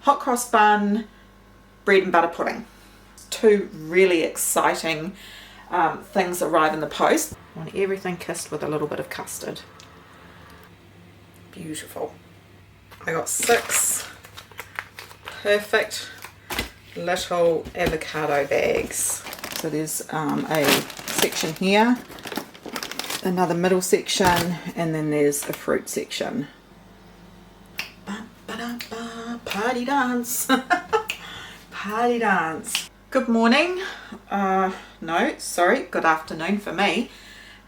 hot cross bun, bread and butter pudding. Two really exciting things arrive in the post. I want everything kissed with a little bit of custard. Beautiful. I got 6 perfect little avocado bags. So there's a section here, another middle section, and then there's a fruit section. Party dance. Party dance. Good morning. No, sorry, good afternoon for me.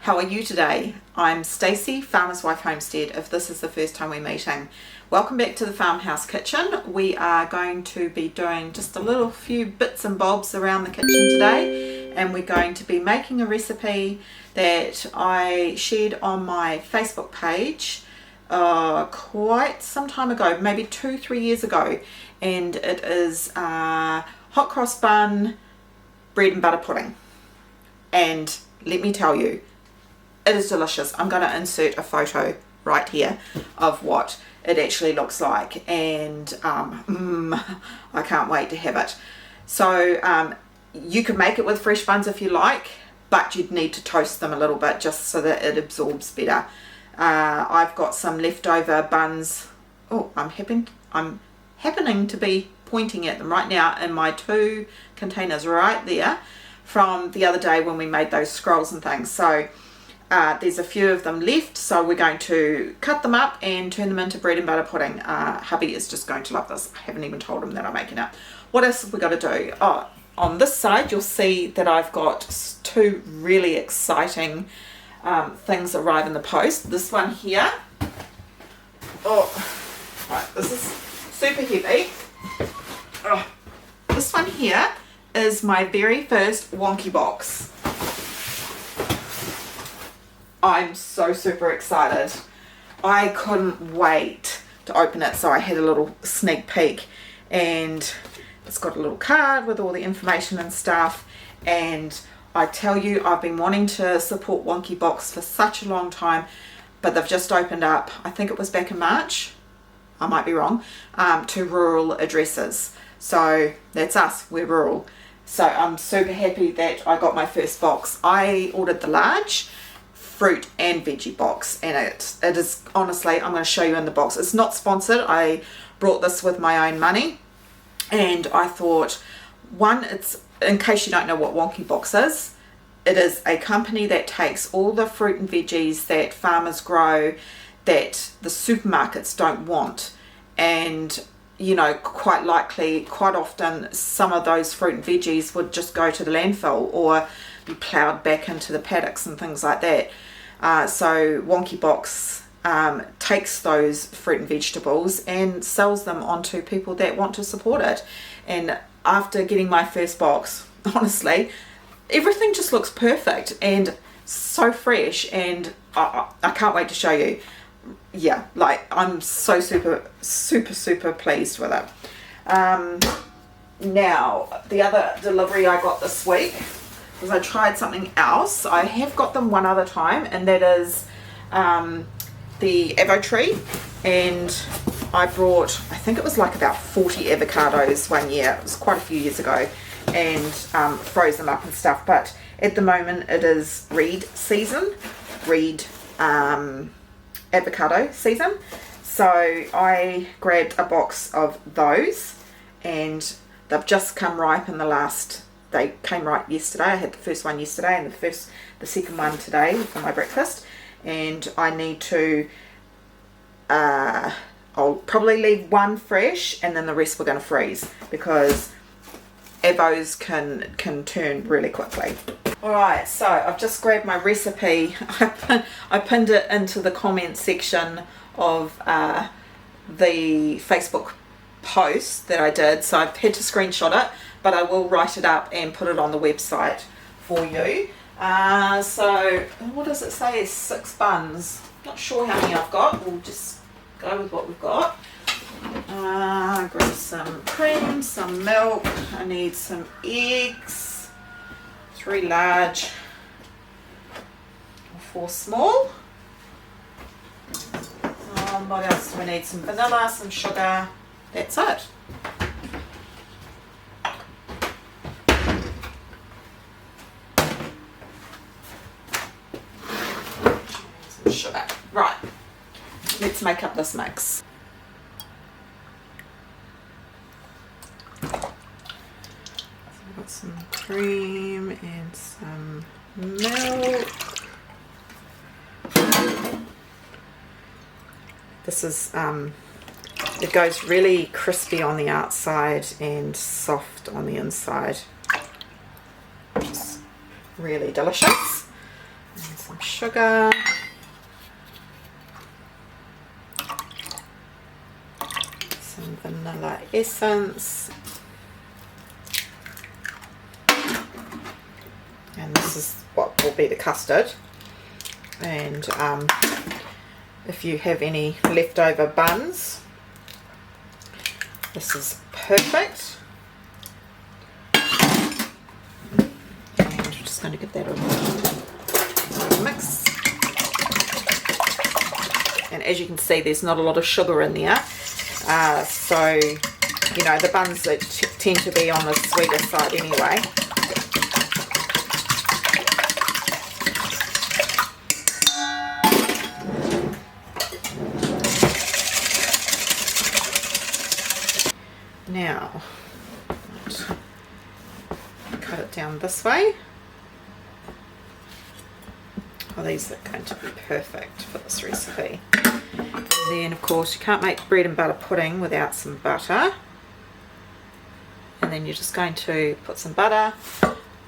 How are you today? I'm Stacey, Farmer's Wife Homestead, if this is the first time we're meeting. Welcome back to the farmhouse kitchen. We are going to be doing just a few bits and bobs around the kitchen today, and we're going to be making a recipe that I shared on my Facebook page quite some time ago, maybe 2-3 years ago, and it is hot cross bun, bread and butter pudding. And let me tell you, it is delicious. I'm going to insert a photo right here of what it actually looks like, and I can't wait to have it. So you can make it with fresh buns if you like, but you'd need to toast them a little bit just so that it absorbs better. I've got some leftover buns. Oh, I'm happening to be pointing at them right now in my 2 containers right there from the other day when we made those scrolls and things. So there's a few of them left, so we're going to cut them up and turn them into bread and butter pudding. Hubby is just going to love this. I haven't even told him that I'm making it. What else have we got to do? Oh, on this side you'll see that I've got 2 really exciting things arrive in the post. This one here, oh right, this is super heavy. Oh, this one here is my very first Wonky Box. I'm so super excited. I couldn't wait to open it, so I had a little sneak peek, and it's got a little card with all the information and stuff. And I tell you, I've been wanting to support Wonky Box for such a long time, but they've just opened up, I think it was back in March, I might be wrong, to rural addresses. So that's us, we're rural. So I'm super happy that I got my first box. I ordered the large fruit and veggie box, and it is, honestly, I'm going to show you in the box. It's not sponsored. I brought this with my own money, and I thought, one, it's, in case you don't know what Wonky Box is, it is a company that takes all the fruit and veggies that farmers grow that the supermarkets don't want, and you know, quite often some of those fruit and veggies would just go to the landfill or be ploughed back into the paddocks and things like that. So Wonky Box takes those fruit and vegetables and sells them onto people that want to support it. And after getting my first box, honestly, everything just looks perfect and so fresh, and I can't wait to show you. Yeah, like, I'm so super pleased with it. Now, the other delivery I got this week was, I tried something else. I have got them one other time, and that is the avo tree. And I brought, I think it was like about 40 avocados one year. It was quite a few years ago, and froze them up and stuff. But at the moment it is avocado season, so I grabbed a box of those, and they've just come ripe in they came ripe yesterday. I had the first one yesterday and the second one today for my breakfast, and I need to I'll probably leave one fresh, and then the rest we're going to freeze, because avos can turn really quickly. Alright, so I've just grabbed my recipe. I pinned it into the comment section of the Facebook post that I did, so I've had to screenshot it, but I will write it up and put it on the website for you. So what does it say? It's 6 buns. Not sure how many I've got. We'll just go with what we've got. Grab some cream, some milk. I need some eggs. 3 large, 4 small. What else do we need? Some vanilla, some sugar. That's it. let's make up this mix. So I've got some cream and some milk. This is it goes really crispy on the outside and soft on the inside, which is really delicious. And some sugar, some vanilla essence, and this is what will be the custard. And if you have any leftover buns, this is perfect. And I'm just going to give that a mix. And as you can see, there's not a lot of sugar in there. So, you know, the buns that tend to be on the sweeter side anyway. Now, cut it down this way. Well, these are going to be perfect for this recipe. And then, of course, you can't make bread and butter pudding without some butter. And then you're just going to put some butter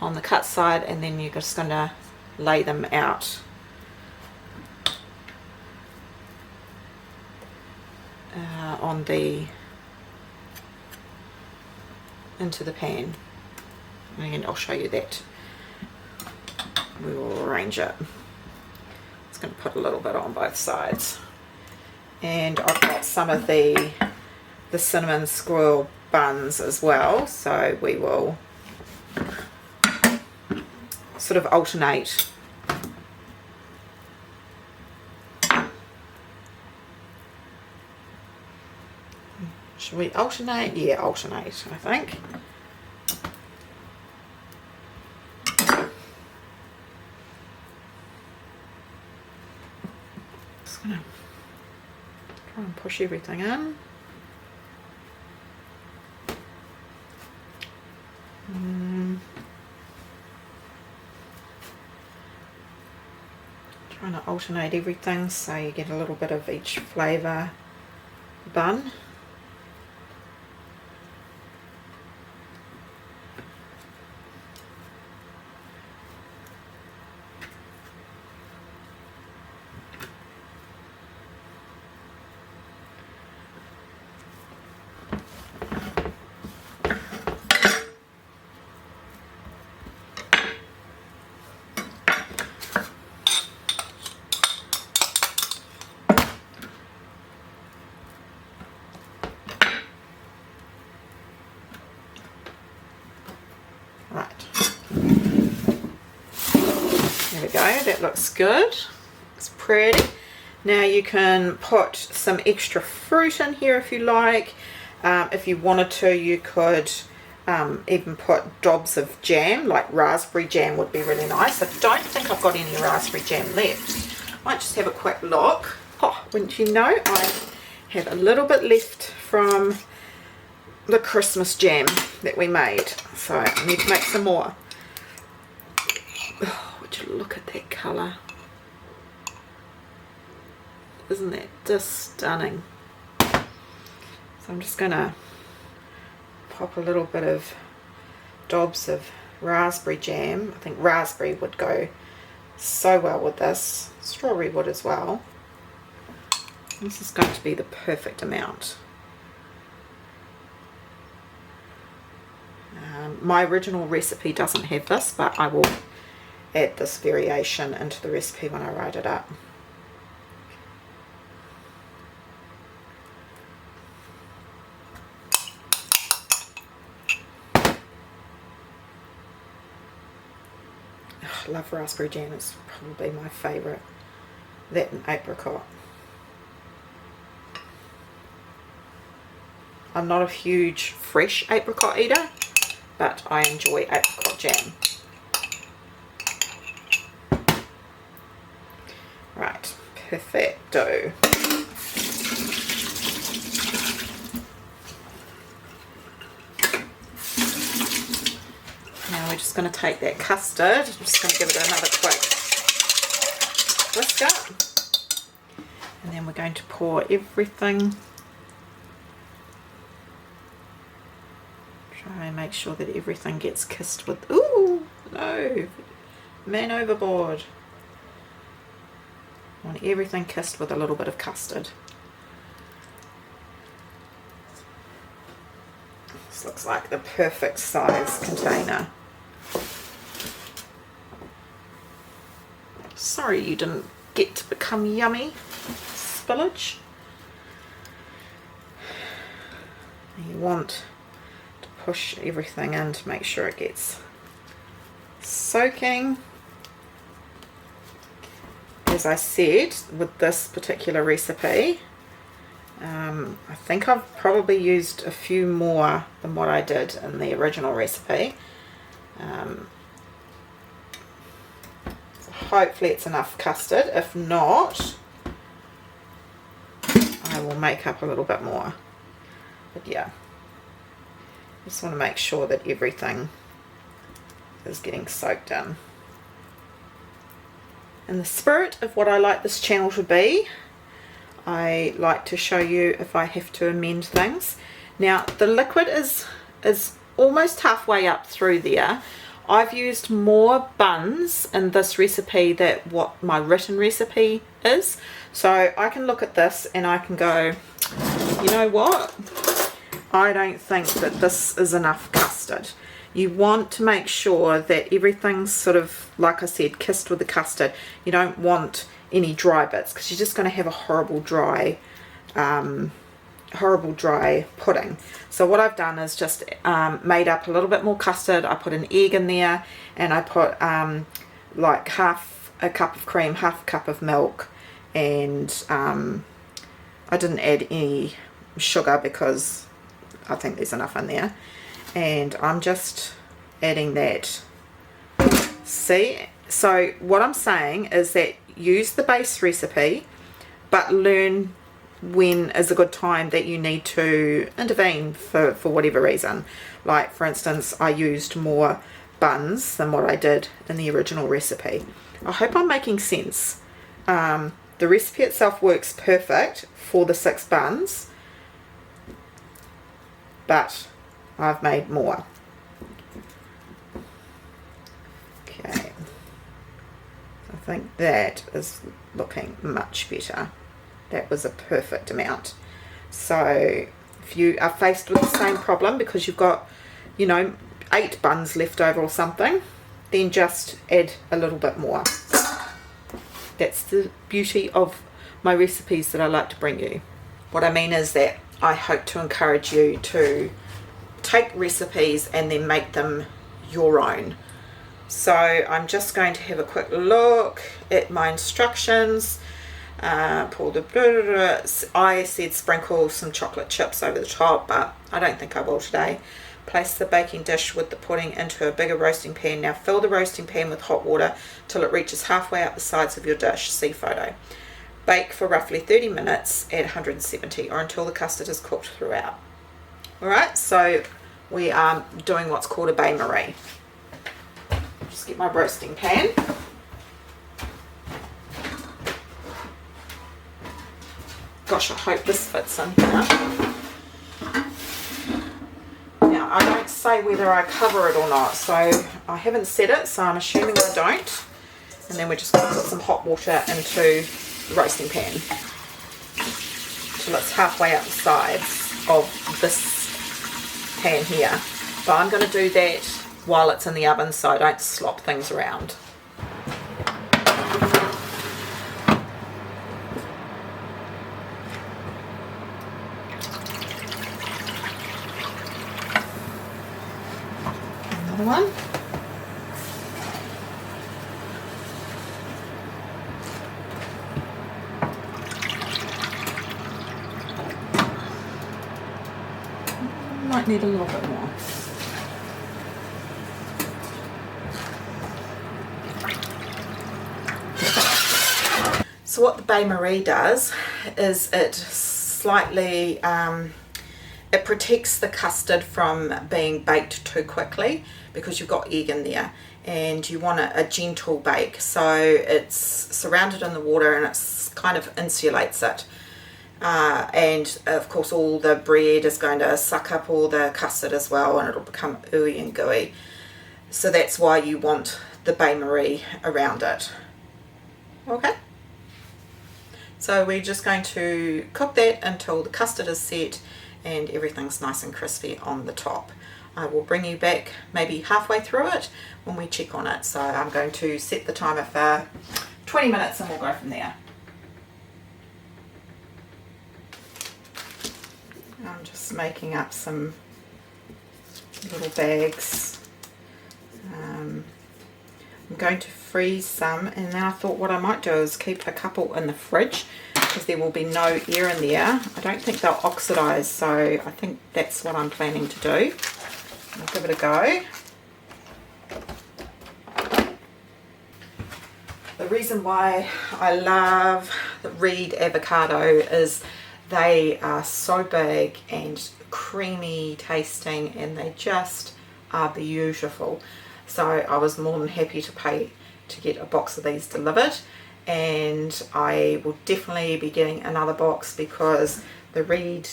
on the cut side, and then you're just going to lay them out. On the into the pan, and I'll show you that. We will arrange it. It's going to put a little bit on both sides, and I've got some of the cinnamon squirrel buns as well, so we will sort of alternate. Should we alternate? Yeah, alternate, I think. Just gonna try and push everything in. Trying to alternate everything so you get a little bit of each flavour bun. Right, there we go, that looks good, it's pretty. Now you can put some extra fruit in here if you like. If you wanted to, you could even put dobs of jam, like raspberry jam would be really nice. I don't think I've got any raspberry jam left. I might just have a quick look. Oh, wouldn't you know, I have a little bit left from the Christmas jam that we made, so I need to make some more. Oh, would you look at that colour? Isn't that just stunning? So I'm just gonna pop a little bit of dobs of raspberry jam. I think raspberry would go so well with this. Strawberry would as well. This is going to be the perfect amount. My original recipe doesn't have this, but I will add this variation into the recipe when I write it up. I love raspberry jam, it's probably my favourite. That and apricot. I'm not a huge fresh apricot eater, but I enjoy apricot jam. Right, perfecto. we're just going to take that custard, I'm just going to give it another quick whisk up, and then we're going to pour everything. Try and make sure that everything gets kissed with, ooh, no, man overboard. I want everything kissed with a little bit of custard. This looks like the perfect size container. Sorry you didn't get to become yummy spillage. You want to push everything in to make sure it gets soaking. As I said, with this particular recipe, I think I've probably used a few more than what I did in the original recipe. So hopefully it's enough custard. If not, I will make up a little bit more. But yeah, just want to make sure that everything is getting soaked in. In the spirit of what I like this channel to be, I like to show you if I have to amend things. Now the liquid is almost halfway up through there. I've used more buns in this recipe than what my written recipe is. So I can look at this and I can go, you know what? I don't think that this is enough custard. You want to make sure that everything's sort of, like I said, kissed with the custard. You don't want any dry bits because you're just going to have a horrible dry pudding. So what I've done is just made up a little bit more custard. I put an egg in there, and I put like half a cup of cream, half a cup of milk, and I didn't add any sugar because I think there's enough in there. And I'm just adding that. See, so what I'm saying is that use the base recipe, but learn when is a good time that you need to intervene for whatever reason. Like for instance, I used more buns than what I did in the original recipe. I hope I'm making sense. The recipe itself works perfect for the 6 buns, but I've made more. Okay, I think that is looking much better. That was a perfect amount. So if you are faced with the same problem because you've got, you know, 8 buns left over or something, then just add a little bit more. That's the beauty of my recipes that I like to bring you. What I mean is that I hope to encourage you to take recipes and then make them your own. So I'm just going to have a quick look at my instructions. Pull the I said sprinkle some chocolate chips over the top, but I don't think I will today. Place the baking dish with the pudding into a bigger roasting pan. Now fill the roasting pan with hot water till it reaches halfway up the sides of your dish. See photo. Bake for roughly 30 minutes at 170 or until the custard is cooked throughout. Alright, so we are doing what's called a bain-marie. Just get my roasting pan. Gosh, I hope this fits in here. Now, I don't say whether I cover it or not, so I haven't said it, so I'm assuming I don't. And then we're just going to put some hot water into the roasting pan till it's halfway up the sides of this pan here. But I'm going to do that while it's in the oven so I don't slop things around. Another one. Might need a little bit more. So what the bain-marie does is it slightly It protects the custard from being baked too quickly because you've got egg in there, and you want a gentle bake, so it's surrounded in the water and it's kind of insulates it. And of course all the bread is going to suck up all the custard as well, and it'll become ooey and gooey. So that's why you want the bain-marie around it. Okay, so we're just going to cook that until the custard is set and everything's nice and crispy on the top. I will bring you back maybe halfway through it when we check on it. So I'm going to set the timer for 20 minutes and we'll go from there. I'm just making up some little bags. I'm going to freeze some, and then I thought what I might do is keep a couple in the fridge because there will be no air in there. I don't think they'll oxidize, so I think that's what I'm planning to do. I'll give it a go. The reason why I love the Reed avocado is they are so big and creamy tasting, and they just are beautiful. So I was more than happy to pay to get a box of these delivered, and I will definitely be getting another box because the Reed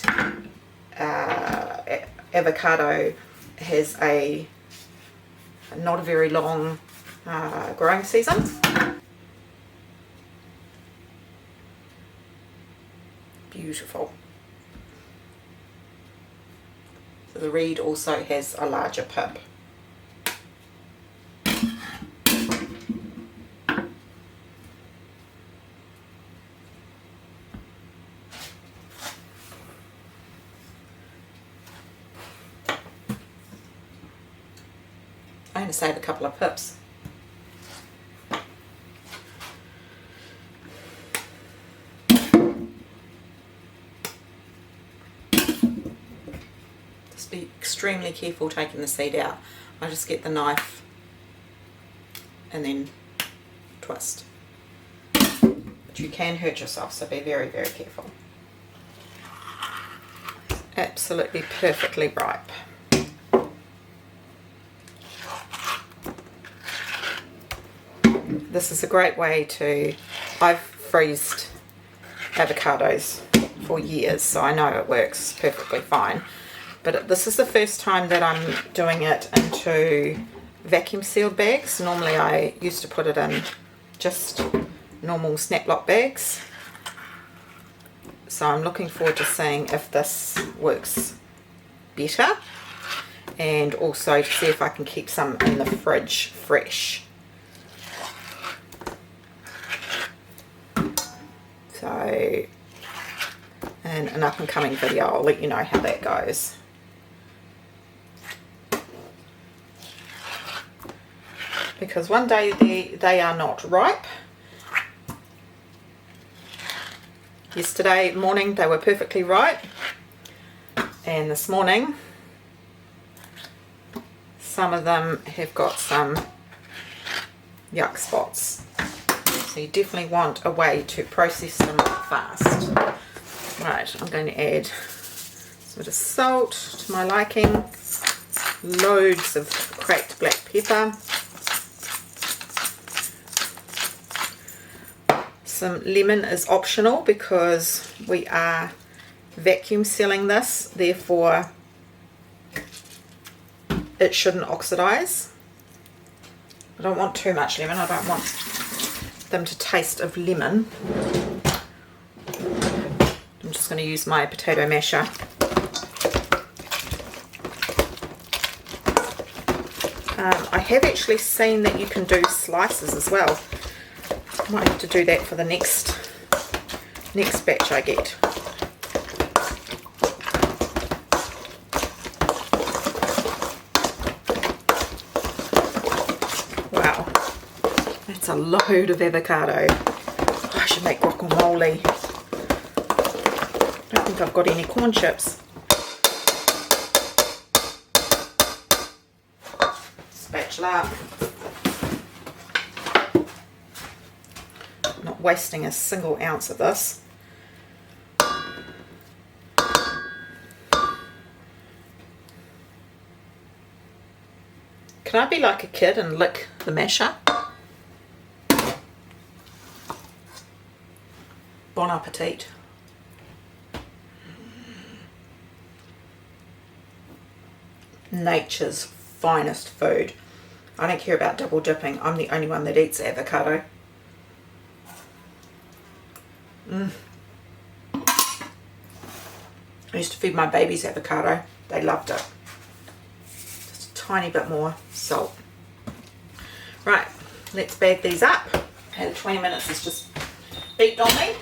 avocado has not a very long growing season. Beautiful. So the Reed also has a larger pip. I'm going to save a couple of pips. Just be extremely careful taking the seed out. I just get the knife and then twist. But you can hurt yourself, so be very, very careful. Absolutely perfectly ripe. This is a great way to, I've freezed avocados for years, so I know it works perfectly fine. But this is the first time that I'm doing it into vacuum sealed bags. Normally I used to put it in just normal snap lock bags. So I'm looking forward to seeing if this works better, and also to see if I can keep some in the fridge fresh. So in an up and coming video I'll let you know how that goes. Because one day they are not ripe. Yesterday morning they were perfectly ripe, and this morning some of them have got some yuck spots. So you definitely want a way to process them fast. Right, I'm going to add a bit of salt to my liking, loads of cracked black pepper, some lemon is optional because we are vacuum sealing this, therefore it shouldn't oxidize. I don't want too much lemon, I don't want them to taste of lemon. I'm just going to use my potato masher. I have actually seen that you can do slices as well. I might have to do that for the next batch I get. Wow, that's a load of avocado. I should make guacamole. I don't think I've got any corn chips. Spatula. Not wasting a single ounce of this. Can I be like a kid and lick the masher? Bon appetit. Nature's finest food. I don't care about double dipping. I'm the only one that eats avocado. I used to feed my babies avocado. They loved it. Just a tiny bit more salt. Right, let's bag these up. Okay, the 20 minutes has just beeped on me.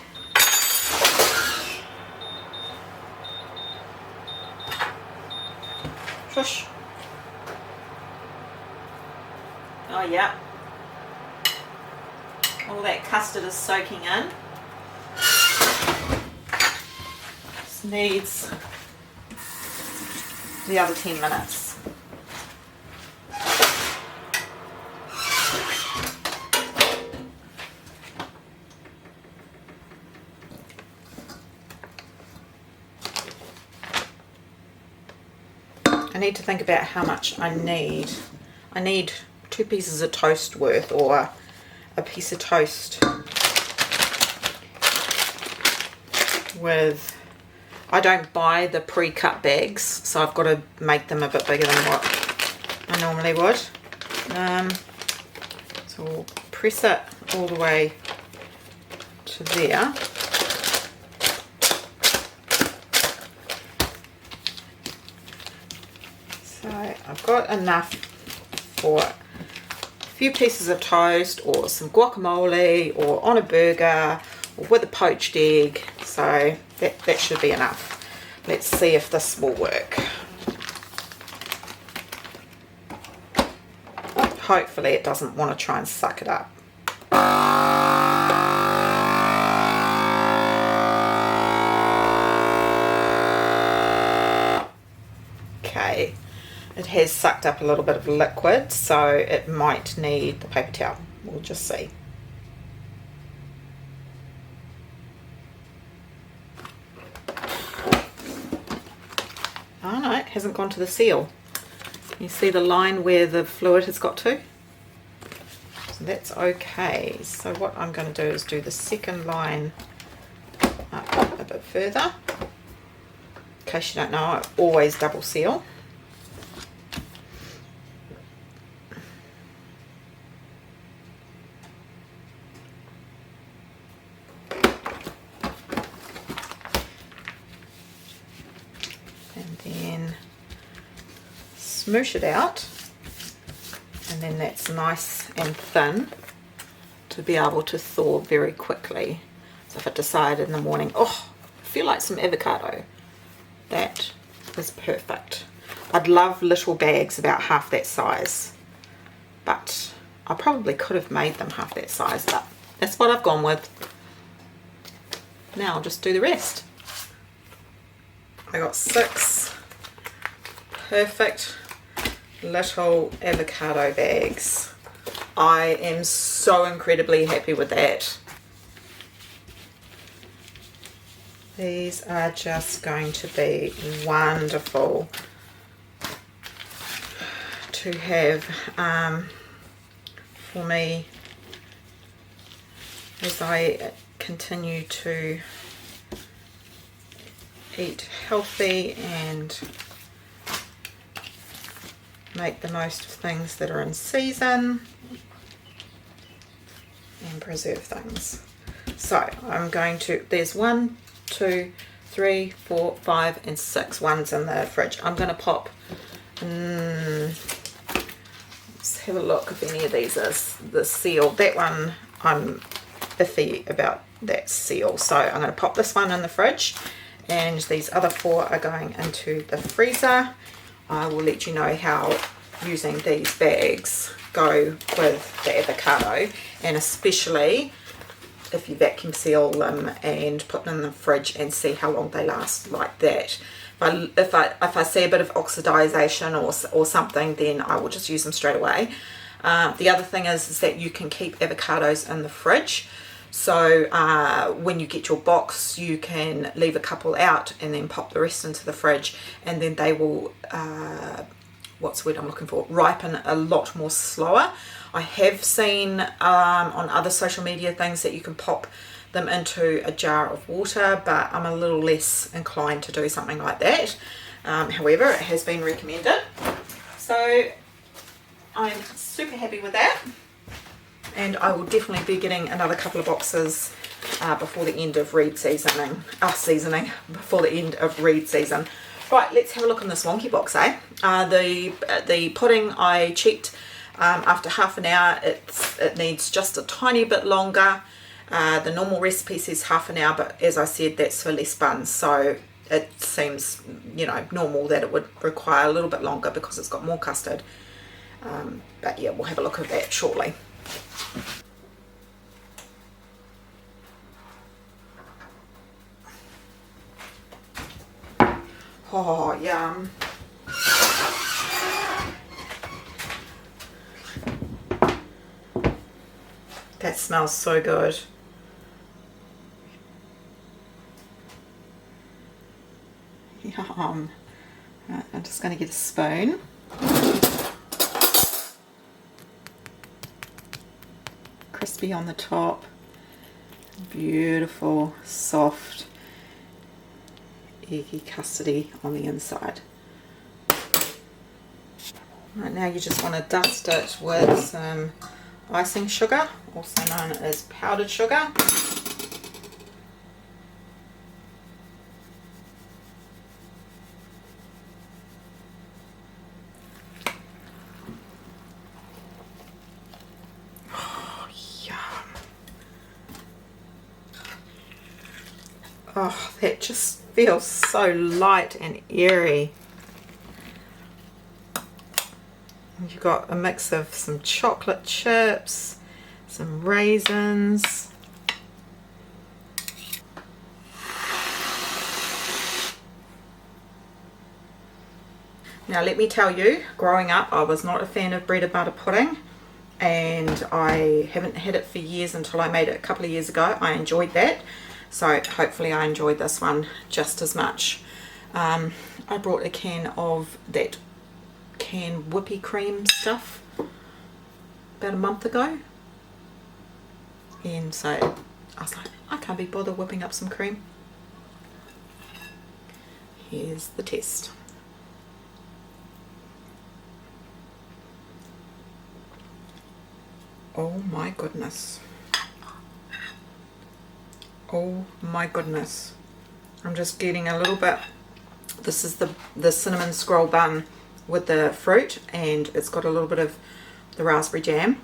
Shush. Oh yeah. All that custard is soaking in. Just needs the other 10 minutes. I need to think about how much I need. I need 2 pieces of toast worth, or a piece of toast with, I don't buy the pre-cut bags, so I've got to make them a bit bigger than what I normally would. So we'll press it all the way to there. So I've got enough for a few pieces of toast, or some guacamole, or on a burger, or with a poached egg. So that should be enough. Let's see if this will work. Hopefully it doesn't want to try and suck it up. Okay, it has sucked up a little bit of liquid, so it might need the paper towel. We'll just see. Oh no, it hasn't gone to the seal. You see the line where the fluid has got to? So that's okay. So what I'm going to do is do the second line up a bit further. In case you don't know, I always double seal. And then smoosh it out, and then that's nice and thin to be able to thaw very quickly. So if I decide in the morning, oh, I feel like some avocado, that is perfect. I'd love little bags about half that size, but I probably could have made them half that size, but that's what I've gone with. Now I'll just do the rest. I got 6 perfect little avocado bags. I am so incredibly happy with that. These are just going to be wonderful to have for me as I continue to eat healthy and make the most of things that are in season and preserve things. So I'm going to, there's 1, 2, 3, 4, 5 and 6 ones in the fridge. I'm going to pop, let's have a look if any of these is the seal. That one I'm iffy about that seal, so I'm going to pop this one in the fridge, and these other 4 are going into the freezer. I will let you know how using these bags go with the avocado, and especially if you vacuum seal them and put them in the fridge and see how long they last like that. If I see a bit of oxidization or something, then I will just use them straight away. The other thing is that you can keep avocados in the fridge. So when you get your box, you can leave a couple out and then pop the rest into the fridge, and then they will what's the word I'm looking for, ripen a lot more slower. I have seen on other social media things that you can pop them into a jar of water, but I'm a little less inclined to do something like that. However, it has been recommended, so I'm super happy with that, and I will definitely be getting another couple of boxes before the end of reed seasoning, before the end of reed season. Right, let's have a look in this Wonky Box, eh? The pudding I checked after half an hour. It needs just a tiny bit longer. The normal recipe says half an hour, but as I said, that's for less buns, so it seems, you know, normal that it would require a little bit longer because it's got more custard. But yeah, we'll have a look at that shortly. Oh, yum. That smells so good. Yum. Right, I'm just going to get a spoon. Crispy on the top. Beautiful, soft, eggy custardy on the inside. Right, now you just want to dust it with some icing sugar, also known as powdered sugar. Oh, yum. Oh, that just feels so light and airy. You've got a mix of some chocolate chips, some raisins. Now let me tell you, growing up I was not a fan of bread and butter pudding, and I haven't had it for years until I made it a couple of years ago. I enjoyed that, so hopefully I enjoyed this one just as much. I brought a can of that canned whippy cream stuff about a month ago, and so I was like, I can't be bothered whipping up some cream. Here's the test. Oh my goodness. Oh my goodness. I'm just getting a little bit. This is the cinnamon scroll bun with the fruit, and it's got a little bit of the raspberry jam.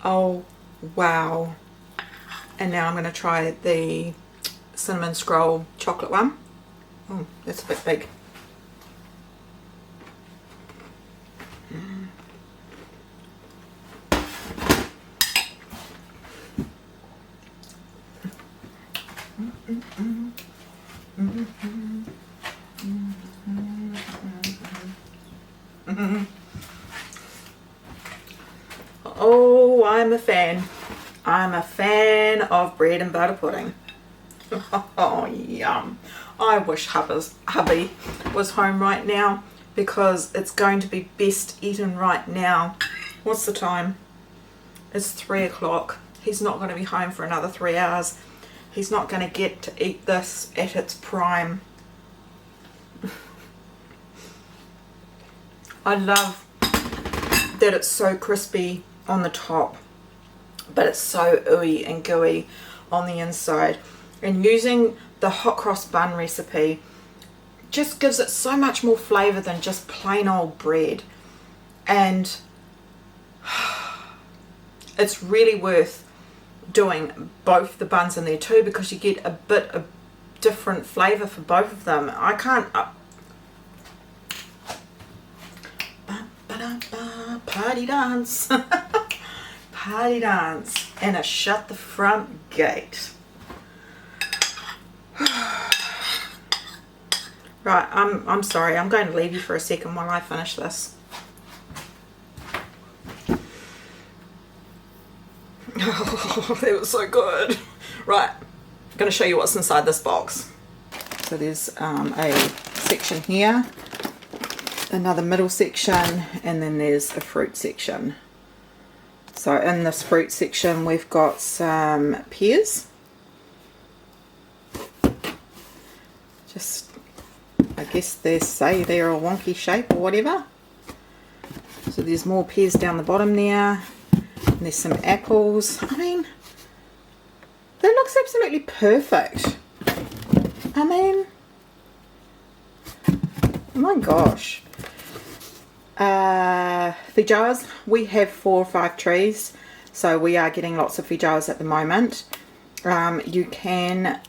Oh wow. And now I'm going to try the cinnamon scroll chocolate one. Oh, that's a bit big. Oh, I'm a fan. I'm a fan of bread and butter pudding. Oh, yum. I wish hubby was home right now, because it's going to be best eaten right now. What's the time? It's 3 o'clock. He's not going to be home for another 3 hours. He's not going to get to eat this at its prime. I love that it's so crispy on the top, but it's so ooey and gooey on the inside. And using the hot cross bun recipe just gives it so much more flavour than just plain old bread. And it's really worth doing both the buns in there too, because you get a bit of different flavour for both of them. I can't party dance. Party dance. And a shut the front gate. Right, I'm sorry, I'm going to leave you for a second while I finish this. Oh, that was so good. Right, I'm going to show you what's inside this box. So there's a section here, another middle section, and then there's a fruit section. So in this fruit section we've got some pears. Just, I guess they say they're a wonky shape or whatever. So there's more pears down the bottom there. And there's some apples. I mean, that looks absolutely perfect. I mean, oh my gosh. Feijoas, we have 4 or 5 trees, so we are getting lots of feijoas at the moment. You can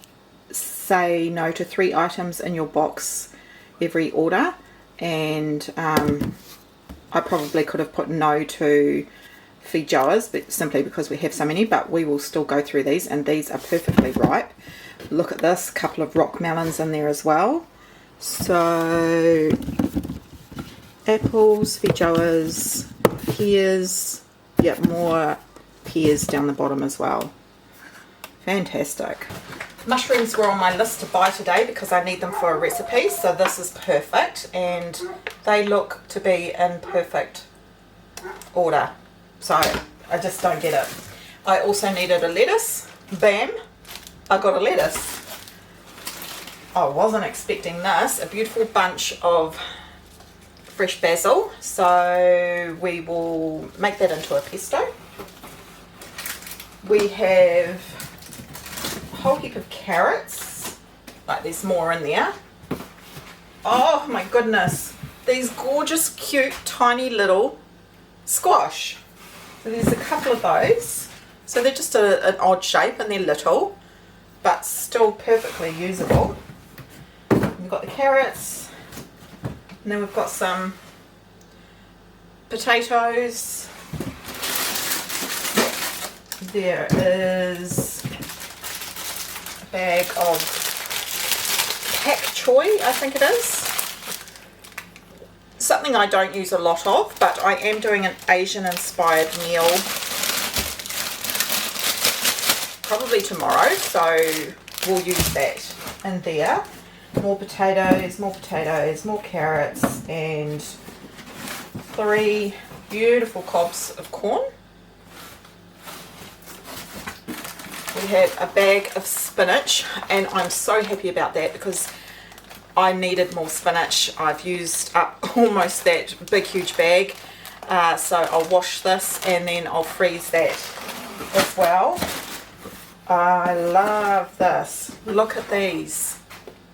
say no to 3 items in your box every order, and I probably could have put no to feijoas, but simply because we have so many, but we will still go through these, and these are perfectly ripe. Look at this, couple of rock melons in there as well. So apples, feijoas, pears, yep, more pears down the bottom as well. Fantastic. Mushrooms were on my list to buy today because I need them for a recipe, so this is perfect, and they look to be in perfect order. So I just don't get it. I also needed a lettuce. Bam, I got a lettuce. I wasn't expecting this. A beautiful bunch of fresh basil, so we will make that into a pesto. We have a whole heap of carrots, like there's more in there. Oh my goodness, these gorgeous cute tiny little squash. So there's a couple of those, so they're just an odd shape and they're little but still perfectly usable. We've got the carrots. And then we've got some potatoes. There is a bag of pak choy, I think it is. Something I don't use a lot of, but I am doing an Asian inspired meal probably tomorrow, so we'll use that in there. More potatoes, more carrots, and 3 beautiful cobs of corn. We have a bag of spinach, and I'm so happy about that because I needed more spinach. I've used up almost that big huge bag, so I'll wash this and then I'll freeze that as well. I love this. Look at these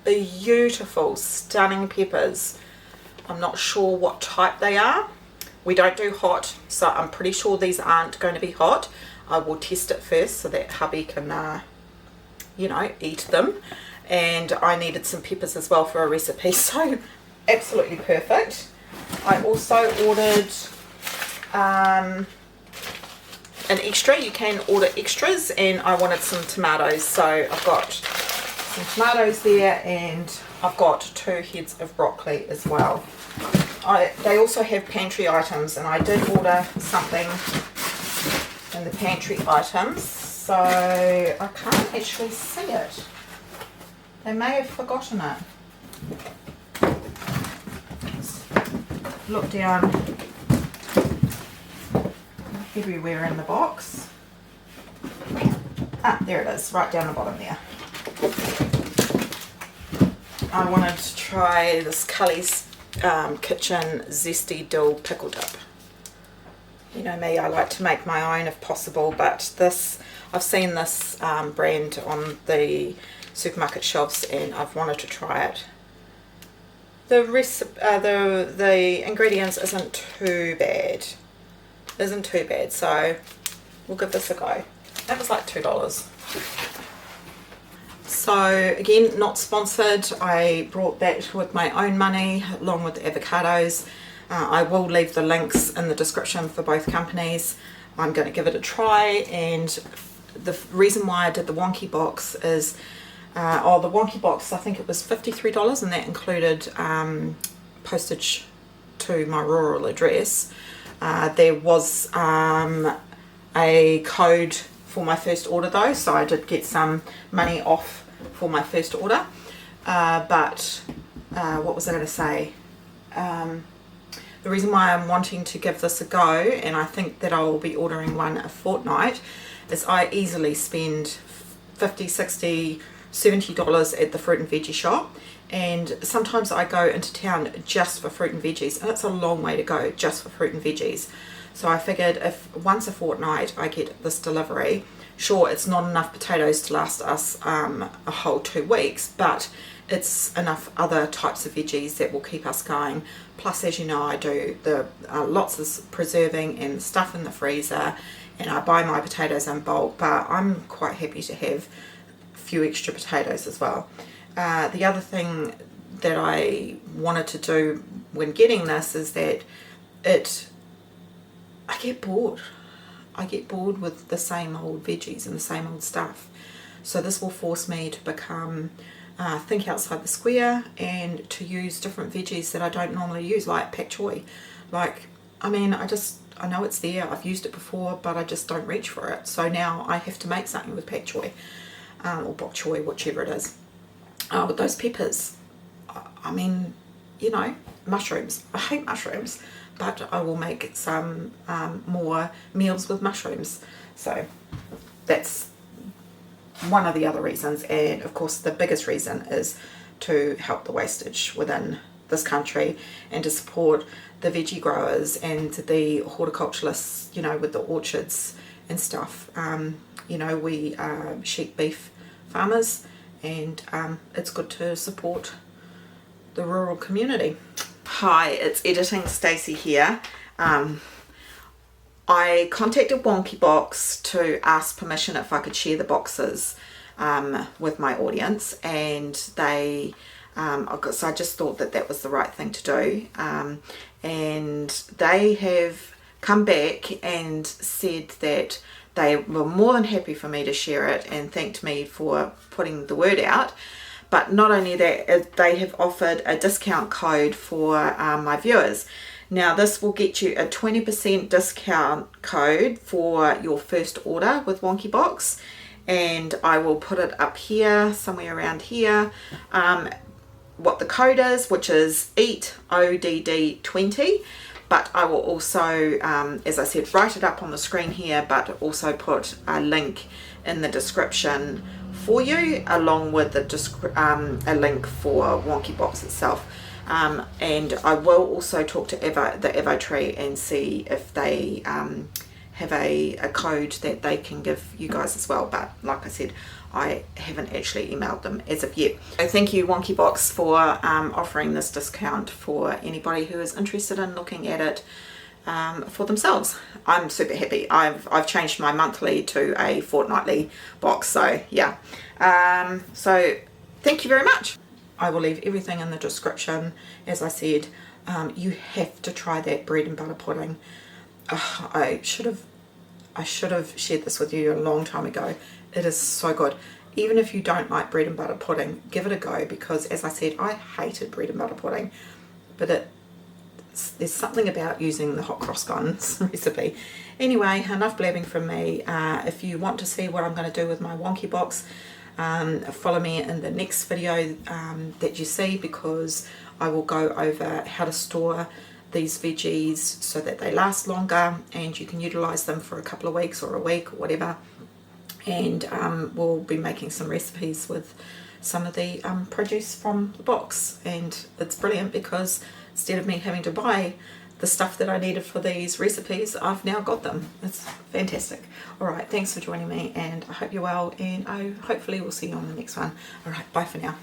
beautiful, stunning peppers. I'm not sure what type they are. We don't do hot, so I'm pretty sure these aren't going to be hot. I will test it first so that hubby can, you know, eat them. And I needed some peppers as well for a recipe, so absolutely perfect. I also ordered an extra. You can order extras, and I wanted some tomatoes, so I've got some tomatoes there, and I've got 2 heads of broccoli as well. They also have pantry items, and I did order something in the pantry items, so I can't actually see it. They may have forgotten it. Let's look down everywhere in the box. Ah, there it is, right down the bottom there. I wanted to try this Cully's Kitchen Zesty Dill Pickle Dip. You know me, I like to make my own if possible, but this, I've seen this brand on the supermarket shelves and I've wanted to try it. The ingredients isn't too bad. So we'll give this a go. That was like $2. So again, not sponsored. I brought that with my own money along with the avocados. I will leave the links in the description for both companies. I'm going to give it a try, and the reason why I did the Wonky Box is the Wonky Box, I think it was $53, and that included postage to my rural address. There was a code for my first order though, so I did get some money off for my first order. But what was I going to say? The reason why I'm wanting to give this a go, and I think that I will be ordering one a fortnight, is I easily spend $50, $60, $70 at the fruit and veggie shop, and sometimes I go into town just for fruit and veggies, and it's a long way to go just for fruit and veggies. So I figured if once a fortnight I get this delivery, sure, it's not enough potatoes to last us a whole 2 weeks, but it's enough other types of veggies that will keep us going. Plus, as you know, I do the lots of preserving and stuff in the freezer, and I buy my potatoes in bulk, but I'm quite happy to have a few extra potatoes as well. The other thing that I wanted to do when getting this is that I get bored. I get bored with the same old veggies and the same old stuff. So this will force me to become think outside the square and to use different veggies that I don't normally use, like pak choy. Like, I mean, I know it's there, I've used it before, but I just don't reach for it. So now I have to make something with pak choy, or bok choy, whichever it is. With those peppers, I mean, you know, mushrooms. I hate mushrooms, but I will make some more meals with mushrooms. So that's one of the other reasons, and of course the biggest reason is to help the wastage within this country and to support the veggie growers and the horticulturalists, you know, with the orchards and stuff. You know, we are sheep beef farmers, and it's good to support the rural community. Hi, it's editing Stacey here. I contacted Wonky Box to ask permission if I could share the boxes with my audience, and they so I just thought that that was the right thing to do, and they have come back and said that they were more than happy for me to share it and thanked me for putting the word out. But not only that, they have offered a discount code for my viewers. Now this will get you a 20% discount code for your first order with Wonky Box, and I will put it up here, somewhere around here, what the code is, which is EAT ODD 20, but I will also, as I said, write it up on the screen here, but also put a link in the description for you, along with a link for Wonky Box itself. And I will also talk to the Avotree and see if they have a code that they can give you guys as well. But like I said, I haven't actually emailed them as of yet. So thank you, Wonky Box, for offering this discount for anybody who is interested in looking at it for themselves. I'm super happy. I've changed my monthly to a fortnightly box. So yeah. So thank you very much. I will leave everything in the description. As I said, you have to try that bread and butter pudding. I should have shared this with you a long time ago. It is so good. Even if you don't like bread and butter pudding, give it a go, because as I said, I hated bread and butter pudding, but there's something about using the hot cross buns recipe. Anyway, enough blabbing from me. If you want to see what I'm going to do with my Wonky Box, follow me in the next video that you see, because I will go over how to store these veggies so that they last longer and you can utilize them for a couple of weeks or a week or whatever. And we'll be making some recipes with some of the produce from the box, and it's brilliant because instead of me having to buy the stuff that I needed for these recipes, I've now got them. It's fantastic. Alright, thanks for joining me, and I hope you're well, and I hopefully will see you on the next one. Alright, bye for now.